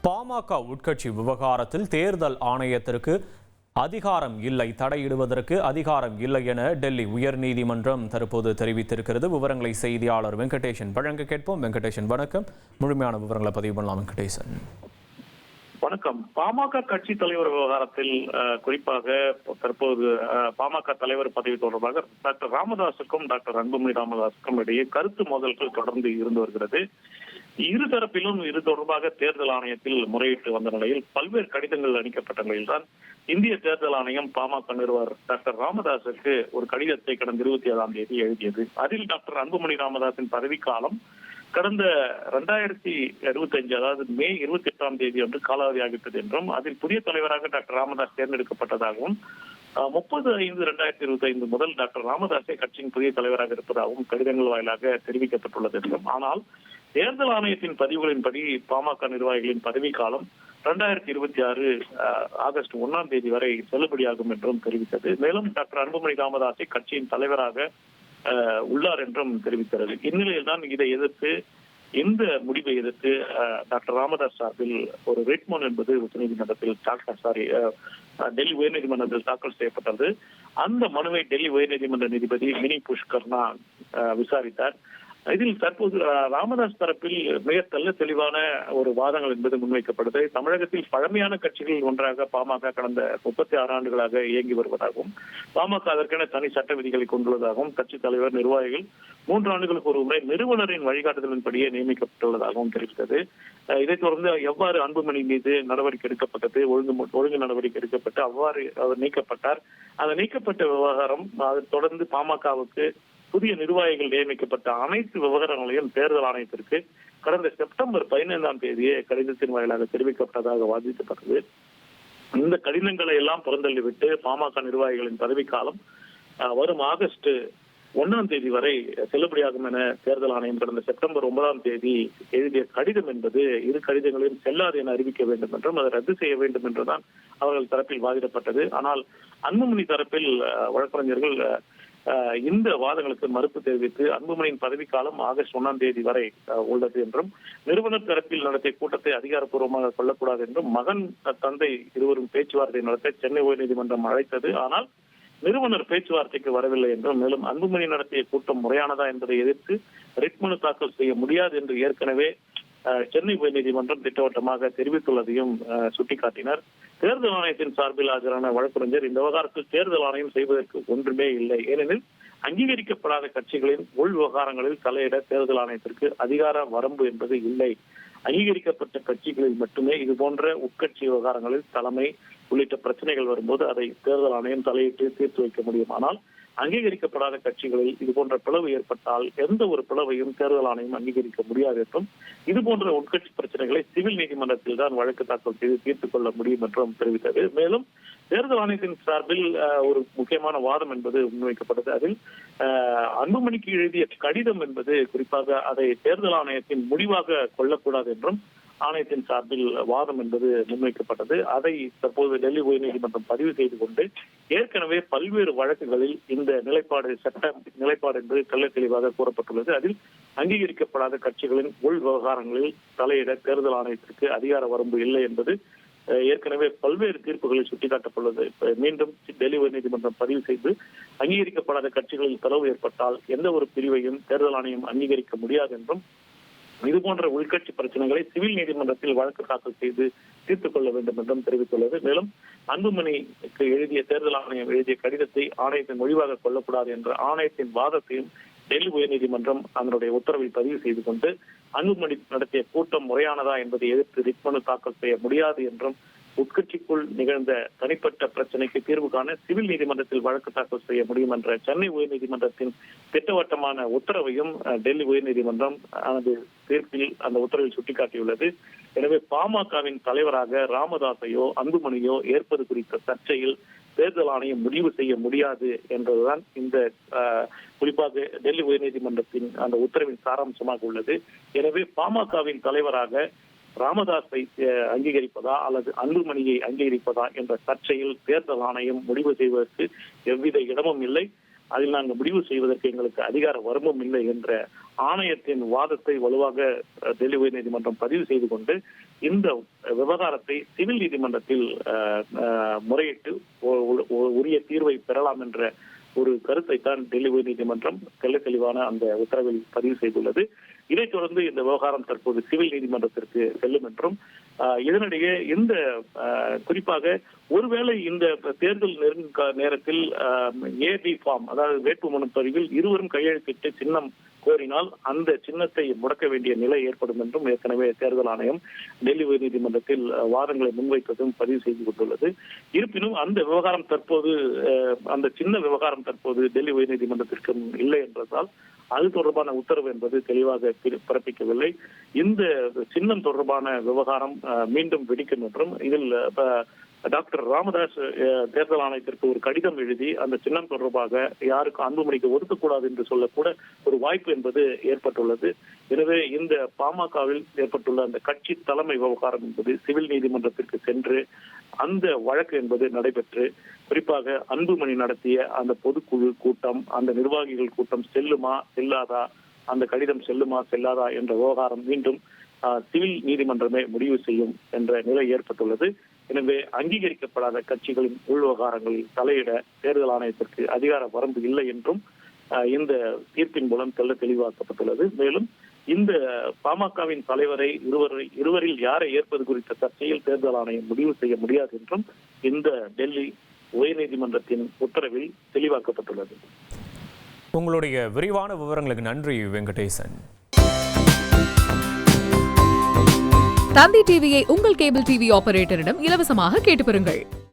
பாமக உட்கட்சி விவகாரத்தில் தேர்தல் ஆணையத்திற்கு அதிகாரம் இல்லை, தடையிடுவதற்கு அதிகாரம் இல்லை என டெல்லி உயர்நீதிமன்றம் தற்போது தெரிவித்திருக்கிறது. விவரங்களை செய்தியாளர் வெங்கடேசன் வழங்க கேட்போம். வெங்கடேசன் வணக்கம். முழுமையான விவரங்களை பதிவு பண்ணலாம். வெங்கடேசன் வணக்கம். பாமக கட்சி தலைவர் விவகாரத்தில் குறிப்பாக தற்போது பாமக தலைவர் பதவி தொடர்பாக டாக்டர் ராமதாசுக்கும் டாக்டர் அன்புமணி ராமதாசுக்கும் இடையே கருத்து மோதல்கள் தொடர்ந்து இருந்து வருகிறது. இருதரப்பிலும் இது தொடர்பாக தேர்தல் ஆணையத்தில் முறையிட்டு வந்த நிலையில் பல்வேறு கடிதங்கள் அளிக்கப்பட்ட நிலையில்தான் இந்திய தேர்தல் ஆணையம் பாமக நிறுவனர் டாக்டர் ராமதாசுக்கு ஒரு கடிதத்தை கடந்த 27ஆம் தேதி எழுதியது. அதில் டாக்டர் அன்புமணி ராமதாசின் பதவிக்காலம் கடந்த 2025 அதாவது மே 28ஆம் தேதி அன்று காலாவதியாகிவிட்டது என்றும் அதில் புதிய தலைவராக டாக்டர் ராமதாஸ் தேர்ந்தெடுக்கப்பட்டதாகவும் 30/5/2025 முதல் டாக்டர் ராமதாஸே கட்சியின் புதிய தலைவராக இருப்பதாகவும் கடிதங்கள் வாயிலாக தெரிவிக்கப்பட்டுள்ளது என்றும், ஆனால் தேர்தல் ஆணையத்தின் பதிவுகளின்படி பாமக நிர்வாகிகளின் பதவிக்காலம் 2026 ஆகஸ்ட் 1ஆம் தேதி வரை செல்லுபடியாகும் என்றும் தெரிவித்தது. மேலும் டாக்டர் அன்புமணி ராமதாஸை கட்சியின் தலைவராக உள்ளார் என்றும் தெரிவிக்கிறது. இந்நிலையில் தான் இதை எதிர்த்து இந்த முடிவை எதிர்த்து டாக்டர் ராமதாஸ் சார்பில் ஒரு ரிட் மனு என்பது உச்சநீதிமன்றத்தில் டெல்லி உயர்நீதிமன்றத்தில் தாக்கல் செய்யப்பட்டது. அந்த மனுவை டெல்லி உயர்நீதிமன்ற நீதிபதி மினி புஷ்கர்னா விசாரித்தார். இதில் தற்போது ராமதாஸ் தரப்பில் மிக தெளிவான ஒரு வாதங்கள் என்பது முன்வைக்கப்பட்டது. தமிழகத்தில் பழமையான கட்சிகளில் ஒன்றாக பாமக கடந்த 36 ஆண்டுகளாக இயங்கி வருவதாகவும், பாமக அதற்கென தனி சட்ட விதிகளை கொண்டுள்ளதாகவும், கட்சி தலைவர் நிர்வாகிகள் 3 ஆண்டுகளுக்கு ஒரு முறை நிறுவனரின் வழிகாட்டுதலின்படியே நியமிக்கப்பட்டுள்ளதாகவும் தெரிவித்தது. இதைத் தொடர்ந்து எவ்வாறு அன்புமணி மீது நடவடிக்கை எடுக்கப்பட்டது, ஒழுங்கு நடவடிக்கை எடுக்கப்பட்டு அவ்வாறு அவர் நீக்கப்பட்டார். அந்த நீக்கப்பட்ட விவகாரம் அதை தொடர்ந்து பாமகவுக்கு புதிய நிர்வாகிகள் நியமிக்கப்பட்ட அனைத்து விவகாரங்களையும் தேர்தல் ஆணையத்திற்கு கடந்த செப்டம்பர் 15ஆம் தேதியே கடிதத்தின் வாயிலாக தெரிவிக்கப்பட்டதாக வாதிக்கப்பட்டது. இந்த கடிதங்களை எல்லாம் புறந்தள்ளிவிட்டு பாமக நிர்வாகிகளின் பதவிக்காலம் வரும் ஆகஸ்ட் 1ஆம் தேதி வரை செல்லுபடியாகும் என தேர்தல் ஆணையம் கடந்த செப்டம்பர் 9ஆம் தேதி எழுதிய கடிதம் என்பது இரு கடிதங்களையும் செல்லாது என அறிவிக்க வேண்டும் என்றும் அதை ரத்து செய்ய வேண்டும் என்றுதான் அவர்கள் தரப்பில் வாதிடப்பட்டது. ஆனால் அன்புமணி தரப்பில் வழக்கறிஞர்கள் இந்த வாதங்களுக்கு மறுப்பு தெரிவித்து அன்புமணியின் பதவிக்காலம் ஆகஸ்ட் 1ஆம் தேதி வரை உள்ளது என்றும், நிறுவனர் தரப்பில் நடத்திய கூட்டத்தை அதிகாரப்பூர்வமாக கொள்ளக்கூடாது என்றும், மகன் தந்தை இருவரும் பேச்சுவார்த்தை நடத்த சென்னை உயர்நீதிமன்றம் அழைத்தது. ஆனால் நிறுவனர் பேச்சுவார்த்தைக்கு வரவில்லை என்றும், மேலும் அன்புமணி நடத்திய கூட்டம் முறையானதா என்பதை எதிர்த்து ரிட் மனு தாக்கல் செய்ய முடியாது என்று ஏற்கனவே சென்னை உயர்நீதிமன்றம் திட்டவட்டமாக தெரிவித்துள்ளதையும் சுட்டிக்காட்டினர். தேர்தல் ஆணையத்தின் சார்பில் ஆஜரான வழக்கறிஞர் இந்த விவகாரத்தில் தேர்தல் ஆணையம் செய்வதற்கு ஒன்றுமே இல்லை, ஏனெனில் அங்கீகரிக்கப்படாத கட்சிகளின் உள் விவகாரங்களில் தலையிட தேர்தல் ஆணையத்திற்கு அதிகார வரம்பு என்பது இல்லை. அங்கீகரிக்கப்பட்ட கட்சிகளில் மட்டுமே இதுபோன்ற உட்கட்சி விவகாரங்களில் தலைமை உள்ளிட்ட பிரச்சனைகள் வரும்போது அதை தேர்தல் ஆணையம் தலையிட்டு தீர்த்து வைக்க முடியும். ஆனால் அங்கீகரிக்கப்படாத கட்சிகளில் இதுபோன்ற பிளவு ஏற்பட்டால் எந்த ஒரு பிளவையும் தேர்தல் ஆணையம் அங்கீகரிக்க முடியாது என்றும், இதுபோன்ற உட்கட்சி பிரச்சனைகளை சிவில் நீதிமன்றத்தில் தான் வழக்கு தாக்கல் செய்து தீர்த்துக் கொள்ள முடியும் என்றும் தெரிவித்தது. மேலும் தேர்தல் ஆணையத்தின் சார்பில் ஒரு முக்கியமான வாதம் என்பது முன்வைக்கப்பட்டது. அதில் அன்புமணிக்கு எழுதிய கடிதம் என்பது குறிப்பாக அதை தேர்தல் ஆணையத்தின் முடிவாக கொள்ளக்கூடாது என்றும் ஆணையத்தின் சார்பில் வாதம் என்பது முன்வைக்கப்பட்டது. அதை தற்போது டெல்லி உயர்நீதிமன்றம் பதிவு செய்து கொண்டு ஏற்கனவே பல்வேறு வழக்குகளில் இந்த சட்ட நிலைப்பாடு என்பது தெளிவாக கூறப்பட்டுள்ளது. அதில் அங்கீகரிக்கப்படாத கட்சிகளின் உள் விவகாரங்களில் தலையிட தேர்தல் ஆணையத்திற்கு அதிகார வரம்பு இல்லை என்பது ஏற்கனவே பல்வேறு தீர்ப்புகளில் சுட்டிக்காட்டப்பட்டுள்ளது. மீண்டும் டெல்லி உயர்நீதிமன்றம் பதிவு செய்து அங்கீகரிக்கப்படாத கட்சிகளில் பிளவு ஏற்பட்டால் எந்த ஒரு பிரிவையும் தேர்தல் ஆணையம் அங்கீகரிக்க முடியாது என்றும், இதுபோன்ற உள்கட்சி பிரச்சனைகளை சிவில் நீதிமன்றத்தில் வழக்கு தாக்கல் செய்து தீர்த்துக் கொள்ள வேண்டும் என்றும் தெரிவித்துள்ளது. மேலும் அன்புமணிக்கு எழுதிய தேர்தல் ஆணையம் எழுதிய கடிதத்தை ஆணையத்தின் மொழிவாக கொள்ளக்கூடாது என்ற ஆணையத்தின் வாதத்தையும் டெல்லி உயர்நீதிமன்றம் அதனுடைய உத்தரவில் பதிவு செய்து கொண்டு அன்புமணி நடத்திய கூட்டம் முறையானதா என்பதை எதிர்த்து ரிட் மனு தாக்கல் செய்ய முடியாது என்றும், உட்கட்சிக்குள் நிகழ்ந்த தனிப்பட்ட பிரச்சனைக்கு தீர்வு காண சிவில் நீதிமன்றத்தில் வழக்கு தாக்கல் செய்ய முடியும் என்ற சென்னை உயர்நீதிமன்றத்தின் திட்டவட்டமான உத்தரவையும் டெல்லி உயர்நீதிமன்றம் அந்த தீர்ப்பில் அந்த உத்தரவில் சுட்டிக்காட்டியுள்ளது. எனவே பாமகவின் தலைவராக ராமதாஸையோ அன்புமணியோ ஏற்பது குறித்த சர்ச்சையில் தேர்தல் ஆணையம் முடிவு செய்ய முடியாது என்பதுதான் இந்த குறிப்பாக டெல்லி உயர்நீதிமன்றத்தின் அந்த உத்தரவின் சாராம்சமாக உள்ளது. எனவே பாமகவின் தலைவராக ராமதாஸை அங்கீகரிப்பதா அல்லது அன்புமணியை அங்கீகரிப்பதா என்ற சர்ச்சையில் தேர்தல் ஆணையம் முடிவு செய்வதற்கு எவ்வித இடமும் இல்லை. அதில் நாங்கள் முடிவு செய்வதற்கு எங்களுக்கு அதிகார வரம்பும் இல்லை என்ற ஆணையத்தின் வாதத்தை வலுவாக டெல்லி உயர்நீதிமன்றம் பதிவு செய்து கொண்டு இந்த விவகாரத்தை சிவில் நீதிமன்றத்தில் முறையிட்டு உரிய தீர்வை பெறலாம் என்ற ஒரு கருத்தை தான் டெல்லி உயர்நீதிமன்றம் தெளிவான அந்த உத்தரவில் பதிவு செய்துள்ளது. இதைத் தொடர்ந்து இந்த விவகாரம் தற்போது சிவில் நீதிமன்றத்திற்கு செல்லும் என்றும் இதனிடையே இந்த குறிப்பாக ஒருவேளை இந்த தேர்தல் நெருங்கும் நேரத்தில் ஏபி ஃபார்ம், அதாவது வேட்புமனு பதிவில் இருவரும் கையெழுத்திட்டு சின்னம் கோரினால் அந்த சின்னத்தை முடக்க வேண்டிய நிலை ஏற்படும் என்றும் ஏற்கனவே தேர்தல் ஆணையம் டெல்லி உயர்நீதிமன்றத்தில் வாதங்களை முன்வைத்ததும் பதிவு செய்து கொண்டுள்ளது. இருப்பினும் அந்த விவகாரம் தற்போது அந்த சின்ன விவகாரம் தற்போது டெல்லி உயர்நீதிமன்றத்திற்கு இல்லை என்பதால் அது தொடர்பான உத்தரவு என்பது தெளிவாக பிறப்பிக்கவில்லை. இந்த சின்னம் தொடர்பான விவகாரம் மீண்டும் வெடிக்கும் என்றும் இதில் டாக்டர் ராமதாஸ் தேர்தல் ஆணையத்திற்கு ஒரு கடிதம் எழுதி அந்த சின்னம் தொடர்பாக யாருக்கும் அன்புமணிக்கு ஒதுக்கக்கூடாது என்று சொல்லக்கூட ஒரு வாய்ப்பு என்பது ஏற்பட்டுள்ளது. எனவே இந்த பாமகவில் ஏற்பட்டுள்ள அந்த கட்சி தலைமை விவகாரம் என்பது சிவில் நீதிமன்றத்திற்கு சென்று அந்த வழக்கு என்பது நடைபெற்று குறிப்பாக அன்புமணி நடத்திய அந்த பொதுக்குழு கூட்டம், அந்த நிர்வாகிகள் கூட்டம் செல்லுமா செல்லாதா, அந்த கடிதம் செல்லுமா செல்லாதா என்ற விவகாரம் மீண்டும் சிவில் நீதிமன்றமே முடிவு செய்யும் என்ற நிலை ஏற்பட்டுள்ளது. எனவே அங்கீகரிக்கப்படாத கட்சிகளின் உள் விவகாரங்களில் தலையிட தேர்தல் ஆணையத்திற்கு அதிகார வரம்பு இல்லை என்றும் இந்த தீர்ப்பின் மூலம் தெளிவாக்கப்பட்டுள்ளது. மேலும் இந்த பாமகவின் தலைவரை இருவரில் யாரை ஏற்பது குறித்த சர்ச்சையில் தேர்தல் ஆணையம் முடிவு செய்ய முடியாது என்றும் இந்த டெல்லி உயர்நீதிமன்றத்தின் உத்தரவில் தெளிவாக்கப்பட்டுள்ளது. உங்களுடைய விரிவான விவரங்களுக்கு நன்றி வெங்கடேசன். தந்தி டிவியை உங்கள் கேபிள் டிவி ஆபரேட்டரிடம் இலவசமாக கேட்டு பெறுங்கள்.